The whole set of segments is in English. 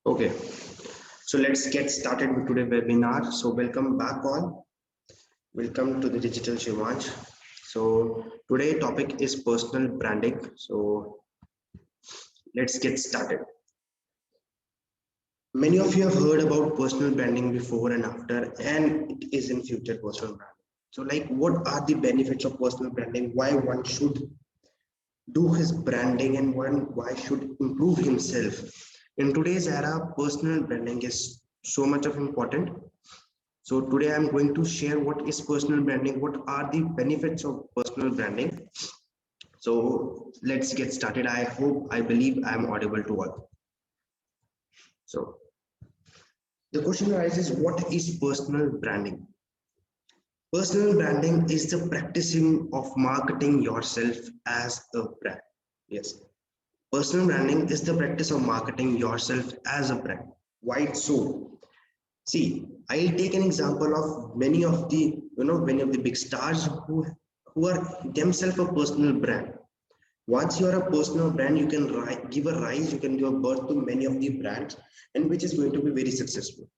Okay, so let's get started with today's webinar. So welcome back all. Welcome to the digital Shivansh. So today topic is personal branding. So let's get started. Many of you have heard about personal branding before and after, and it is in future personal branding. So like what are the benefits of personal branding? Why one should do his branding and why should improve himself? In today's era, personal branding is so much of important. So today I'm going to share what is personal branding, what are the benefits of personal branding. So let's get started. I believe I'm audible to all. So the question arises, what is personal branding? Personal branding is the practicing of marketing yourself as a brand. Yes. Personal branding is the practice of marketing yourself as a brand. Why so? See, I'll take an example of many of the many of the big stars who are themselves a personal brand. Once you are a personal brand, you can give a rise, you can give a birth to many of the brands, and which is going to be very successful.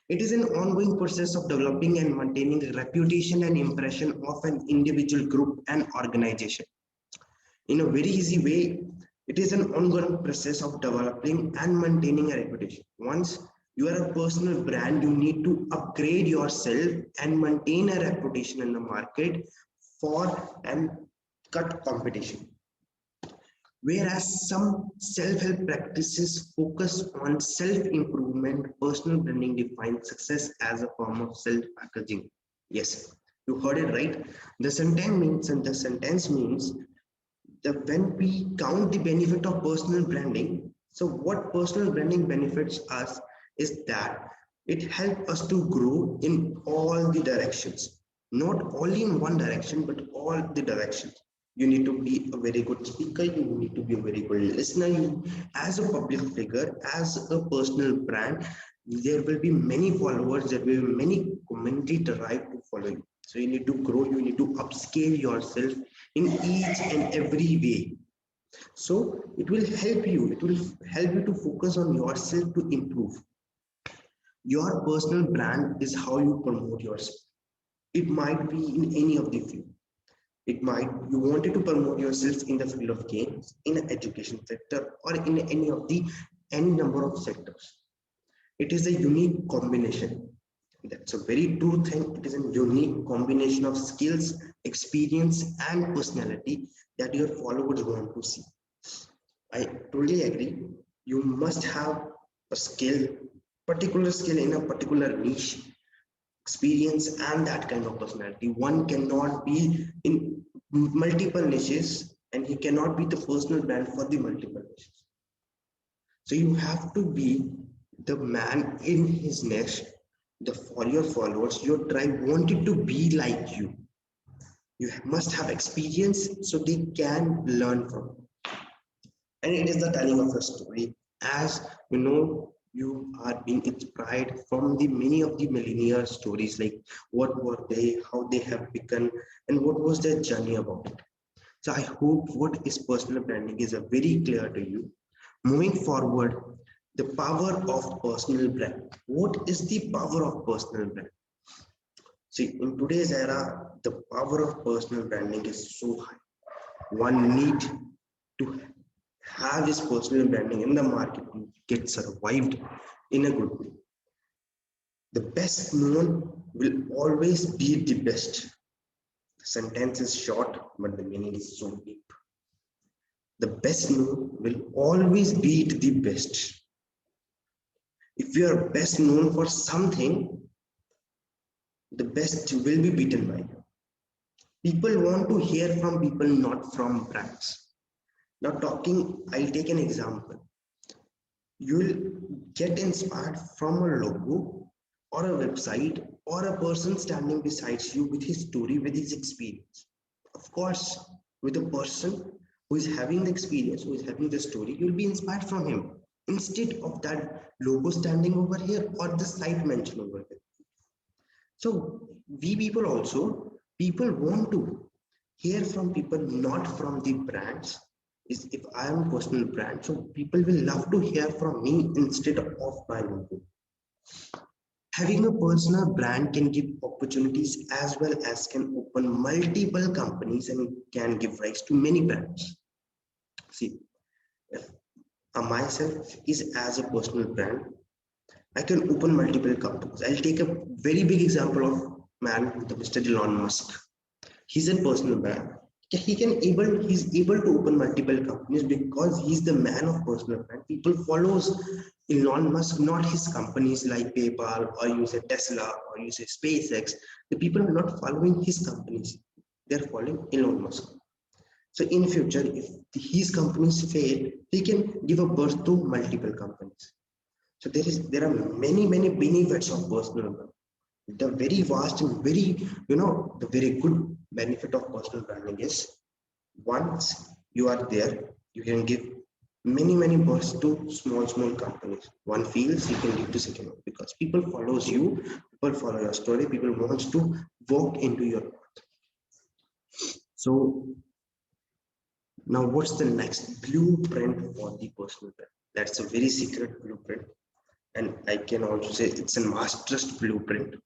It is an ongoing process of developing and maintaining the reputation and impression of an individual group and organization. In a very easy way, it is an ongoing process of developing and maintaining a reputation. Once you are a personal brand, you need to upgrade yourself and maintain a reputation in the market for and cut competition. Whereas some self-help practices focus on self-improvement, personal branding defines success as a form of self-packaging. Yes, you heard it right. The sentence means that when we count the benefit of personal branding, so what personal branding benefits us is that it helps us to grow in all the directions, not only in one direction, but all the directions. You need to be a very good speaker, you need to be a very good listener. You, as a public figure, as a personal brand, there will be many followers, there will be many community derived to follow you. So you need to grow, you need to upscale yourself in each and every way. So it will help you to focus on yourself to improve. Your personal brand is how you promote yourself. It might be in any of the field. It might you wanted to promote yourself in the field of games, in the education sector, or in any number of sectors. It is a unique combination. That's a very true thing. It is a unique combination of skills, experience, and personality that your followers want to see. I totally agree. You must have a skill, particular skill in a particular niche, experience, and that kind of personality. One cannot be in multiple niches, and he cannot be the personal brand for the multiple niches. So you have to be the man in his niche. For your followers, your tribe wanted to be like you. You must have experience so they can learn from you. And it is the telling of a story. As you know, you are being inspired from the many of the millennial stories, like what were they, how they have become, and what was their journey about it. So I hope what is personal branding is a very clear to you. Moving forward, the power of personal brand. What is the power of personal brand? See, in today's era, the power of personal branding is so high. One need to have his personal branding in the market to get survived in a good way. The best known will always be the best. The sentence is short, but the meaning is so deep. The best known will always beat the best. If you are best known for something, the best will be beaten by you. People want to hear from people, not from brands. Now I'll take an example. You'll get inspired from a logo or a website or a person standing beside you with his story, with his experience. Of course, with a person who is having the experience, who is having the story, you'll be inspired from him instead of that logo standing over here or the site mentioned over here. So people want to hear from people, not from the brands. is if I am a personal brand, so people will love to hear from me instead of my logo. Having a personal brand can give opportunities as well as can open multiple companies and can give rise to many brands. See, if myself is as a personal brand, I can open multiple companies. I'll take a very big example of man, the Mr. Elon Musk. He's a personal brand. He's able to open multiple companies because he's the man of personal brand. People follows Elon Musk, not his companies like PayPal or you say Tesla or you say SpaceX. The people are not following his companies. They're following Elon Musk. So in future, if his companies fail, he can give a birth to multiple companies. So there are many benefits of personal brand. The very vast and very the very good benefit of personal branding is once you are there, you can give many bursts to small companies. One feels you can give to second one because people follows you, people follow your story, people wants to walk into your path. So now what's the next blueprint for the personal brand? That's a very secret blueprint, and I can also say it's a master's blueprint.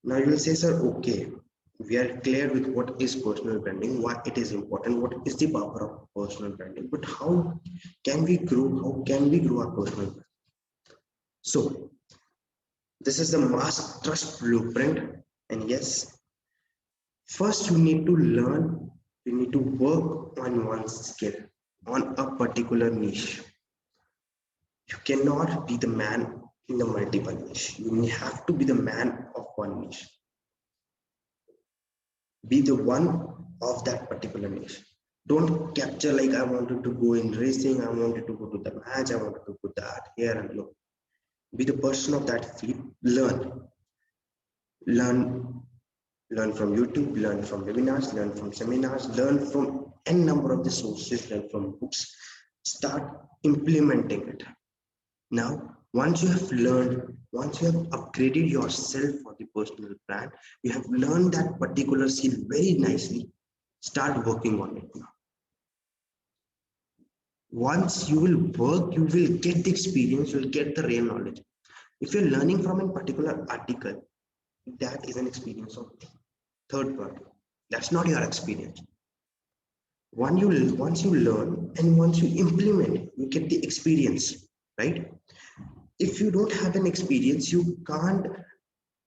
Now you will say, sir, okay, we are clear with what is personal branding, why it is important, what is the power of personal branding, but how can we grow? How can we grow our personal brand? So this is the mass trust blueprint. And yes, first you need to learn, you need to work on one skill, on a particular niche. You cannot be the man in the multiple niche. You have to be the man of one niche. Be the one of that particular niche. Don't capture like I wanted to go in racing, I wanted to go to the match, I wanted to put that here and look. Be the person of that field. Learn, learn from YouTube, learn from webinars, learn from seminars, learn from n number of the sources, learn from books. Start implementing it. Now, once you have learned, once you have upgraded yourself for the personal brand, you have learned that particular skill very nicely, start working on it now. Once you will work, you will get the experience, you will get the real knowledge. If you're learning from a particular article, that is an experience of third party. That's not your experience. Once you learn and once you implement, you get the experience, right? If you don't have an experience, you can't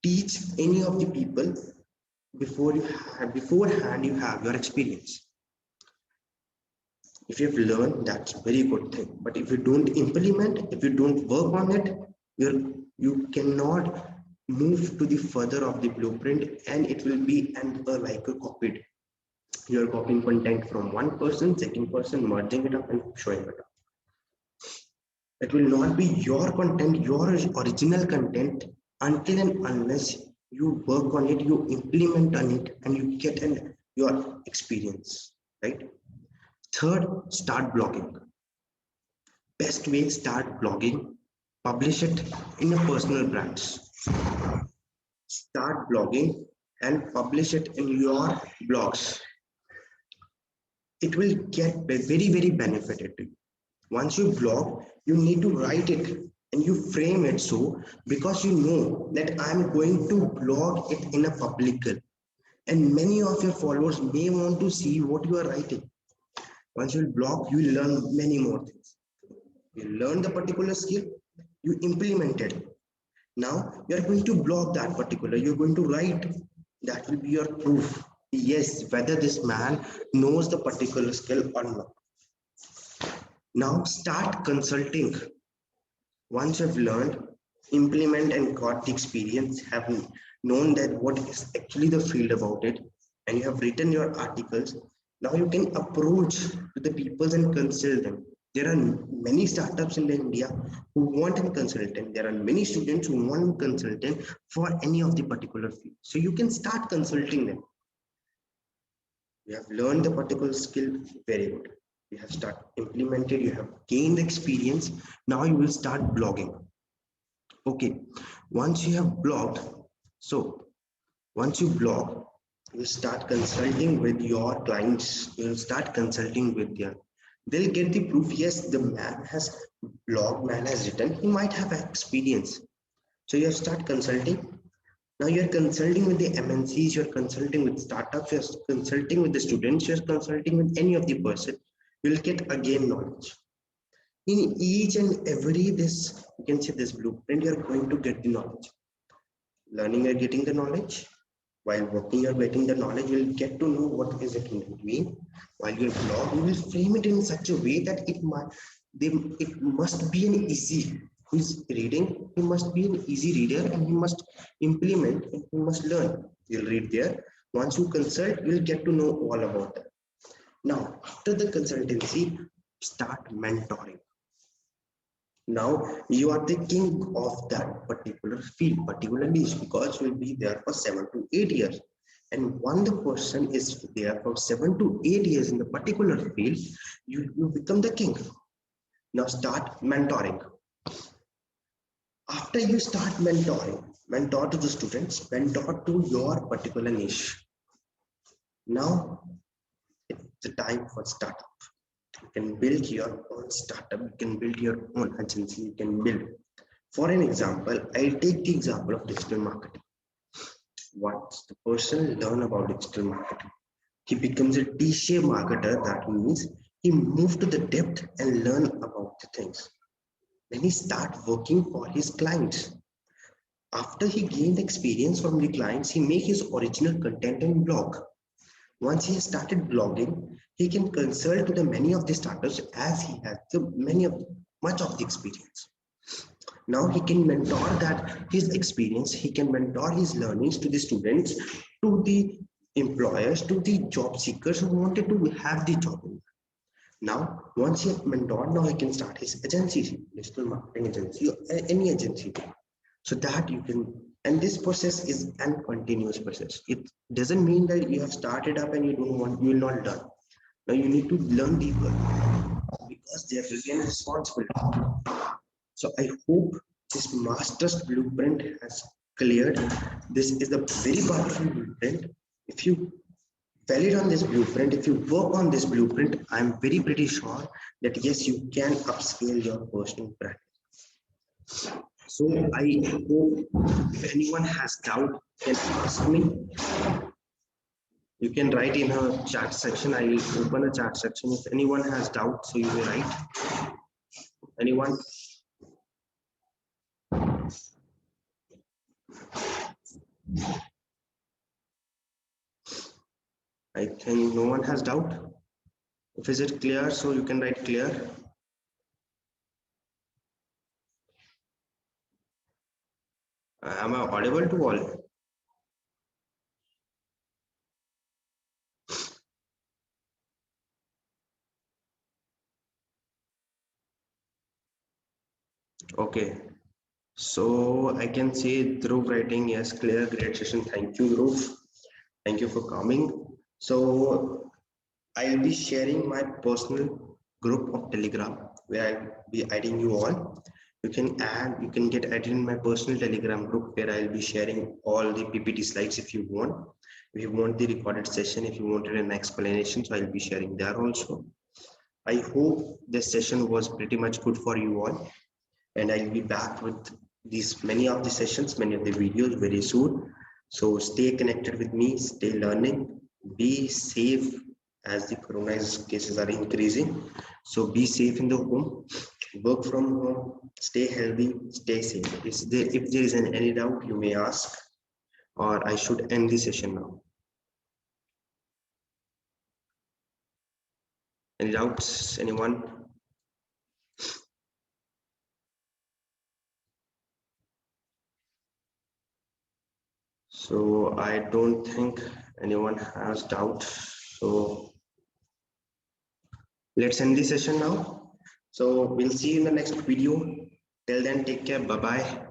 teach any of the people beforehand you have your experience. If you have learned, that's a very good thing. But if you don't implement, if you don't work on it, you cannot move to the further of the blueprint, and it will be like a copied. You're copying content from one person, second person, merging it up and showing it up. It will not be your content, your original content, until and unless you work on it, you implement on it, and you get your experience, right? Third, start blogging. Best way, start blogging. Publish it in your personal brands. Start blogging and publish it in your blogs. It will get very benefited to you. Once you blog, you need to write it and you frame it so, because you know that I'm going to blog it in a public, and many of your followers may want to see what you are writing. Once you blog, you will learn many more things. You learn the particular skill, you implement it. Now you are going to blog that particular, you're going to write. That will be your proof. Yes, whether this man knows the particular skill or not. Now start consulting. Once you've learned, implement and got the experience, have known that what is actually the field about it, and you have written your articles, now you can approach to the people and consult them. There are many startups in India who want a consultant. There are many students who want a consultant for any of the particular field. So you can start consulting them. You have learned the particular skill, very good. You have started implemented, you have gained experience. Now you will start blogging. Okay, once you have blogged, so once you blog, You start consulting with your clients. You'll start consulting with them. They'll get the proof. Yes, the man has blog, man has written. He might have experience. So you start consulting. Now you're consulting with the MNCs. You're consulting with startups. You're consulting with the students. You're consulting with any of the person. You'll get again knowledge. In each and every this, you can say this blueprint, you're going to get the knowledge. Learning, you're getting the knowledge. While working, you're getting the knowledge. You'll get to know what is it in between. While you blog, you will frame it in such a way that it must be an easy. Who is reading, he must be an easy reader and he must implement and he must learn. You'll read there. Once you consult, you'll get to know all about that. Now, after the consultancy, start mentoring. Now you are the king of that particular field, particularly because you will be there for 7 to 8 years. And when the person is there for 7 to 8 years in the particular field, you become the king. Now start mentoring. After you start mentoring, mentor to the students, mentor to your particular niche. Now it's the time for startup. You can build your own startup, you can build your own agency, you can build. For an example, I'll take the example of digital marketing. Once the person learn about digital marketing, he becomes a T-shaped marketer. That means he moves to the depth and learn about the things. Then he start working for his clients. After he gained experience from the clients, he make his original content and blog. Once he has started blogging, he can consult to the many of the startups as he has the much of the experience. Now he can mentor that his experience, he can mentor his learnings to the students, to the employers, to the job seekers who wanted to have the job. Now, once he has mentored, now he can start his agency, digital marketing agency, or any agency. So that you can, and this process is an continuous process. It doesn't mean that you have started up and you don't want, you will not learn. Now you need to learn deeper because there will be a responsibility. So I hope this master's blueprint has cleared. This is a very powerful blueprint. If you valid on this blueprint, if you work on this blueprint, I'm very pretty sure that yes, you can upscale your personal brand. So I hope if anyone has doubt, can ask me. You can write in a chat section. I will open a chat section. If anyone has doubt, so you may write. Anyone? I think no one has doubt. If is it clear, so you can write clear. Am I audible to all? Okay. So I can say Dhruv writing, yes, clear, great session. Thank you, Dhruv. Thank you for coming. So I'll be sharing my personal group of Telegram where I'll be adding you all. You can get added in my personal Telegram group where I'll be sharing all the PPT slides if you want. If you want the recorded session, if you wanted an explanation, so I'll be sharing there also. I hope this session was pretty much good for you all. And I'll be back with these many of the sessions, many of the videos very soon. So stay connected with me, stay learning, be safe as the corona cases are increasing. So be safe in the home, work from home, stay healthy, stay safe. If there is any doubt, you may ask, or I should end the session now. Any doubts, anyone? So I don't think anyone has doubts. So let's end the session now. So we'll see you in the next video. Till then, take care. Bye bye.